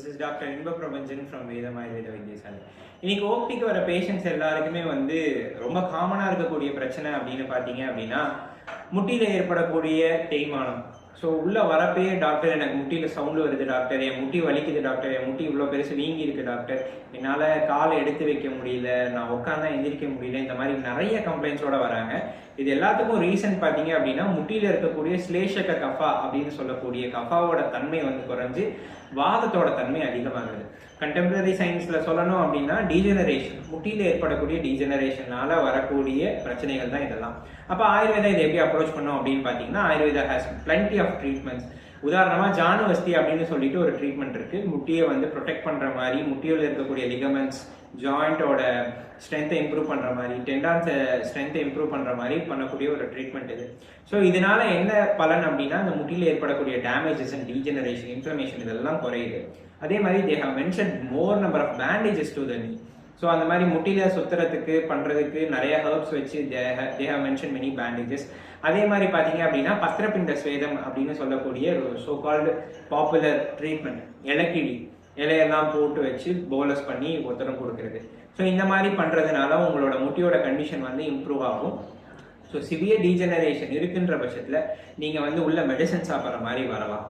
Is doctor இன்ப Prapanchan from வேதம் ஆயுர்வேத வைத்தியசாலை. இன்னைக்கு ஓபிக்கு வர பேஷண்ட்ஸ் எல்லாருக்குமே வந்து ரொம்ப காமனாக இருக்கக்கூடிய பிரச்சனை அப்படின்னு பார்த்தீங்க அப்படின்னா முட்டியில் ஏற்படக்கூடிய தேய்மானம். ஸோ உள்ள வரப்பே டாக்டர் எனக்கு முட்டியில் சவுண்டு வருது டாக்டர், என் முட்டி வலிக்குது டாக்டர், என் முட்டி இவ்வளோ பெருசு வீங்கி இருக்கு டாக்டர், என்னால் காலை எடுத்து வைக்க முடியல, நான் உட்காந்தா எந்திரிக்க முடியல, இந்த மாதிரி நிறைய கம்ப்ளைண்ட்ஸோட வராங்க. இது எல்லாத்துக்கும் ரீசன் பார்த்தீங்க அப்படின்னா முட்டியில் இருக்கக்கூடிய ஸ்லேஷக கஃபா அப்படின்னு சொல்லக்கூடிய கஃபாவோட தன்மை வந்து குறைஞ்சு வாதத்தோட தன்மை அதிகமாகுது. கண்டெம்பரரி சயின்ஸில் சொல்லணும் அப்படின்னா டீஜெனரேஷன், முட்டியில் ஏற்படக்கூடிய டீஜெனரேஷனால வரக்கூடிய பிரச்சனைகள் தான் இதெல்லாம். அப்போ ஆயுர்வேதா இதை எப்படி அப்ரோச் பண்ணோம் அப்படின்னு பார்த்தீங்கன்னா Ayurveda has plenty of treatments. உதாரணமாக ஜானுவஸ்தி அப்படின்னு சொல்லிட்டு ஒரு ட்ரீட்மெண்ட் இருக்கு. முட்டியை வந்து ப்ரொடெக்ட் பண்ணுற மாதிரி, முட்டியில் இருக்கக்கூடிய லிகமெண்ட்ஸ் ஜாயிண்டோட ஸ்ட்ரென்த்தை இம்ப்ரூவ் பண்ணுற மாதிரி, டெண்டான்ஸை ஸ்ட்ரென்த்தை இம்ப்ரூவ் பண்ணுற மாதிரி பண்ணக்கூடிய ஒரு ட்ரீட்மெண்ட் இது. ஸோ இதனால என்ன பலன் அப்படின்னா அந்த முட்டியில் ஏற்படக்கூடிய டேமேஜஸ் அண்ட் டீஜெனரேஷன், இன்ஃப்ளமேஷன் இதெல்லாம் குறையுது. அதே மாதிரி they have mention more number of bandages to the knee. So அந்த மாதிரி முட்டியில சுத்துறதுக்கு பண்ணுறதுக்கு நிறைய ஹர்ப்ஸ் வச்சு they have mention many bandages. அதே மாதிரி பார்த்தீங்க அப்படின்னா பத்திரப்பிண்ட ஸ்வேதம் அப்படின்னு சொல்லக்கூடிய ஒரு சோ கால்டு பாப்புலர் ட்ரீட்மெண்ட், இலக்கிழி இலையெல்லாம் போட்டு வச்சு போலஸ் பண்ணி ஒத்தரம் கொடுக்கறது. ஸோ இந்த மாதிரி பண்ணுறதுனால உங்களோட முட்டியோட கண்டிஷன் வந்து இம்ப்ரூவ் ஆகும். ஸோ சிவியர் டீஜெனரேஷன் இருக்குன்ற பட்சத்தில் நீங்கள் வந்து உள்ள மெடிசன் சாப்பிட்ற மாதிரி வரலாம்.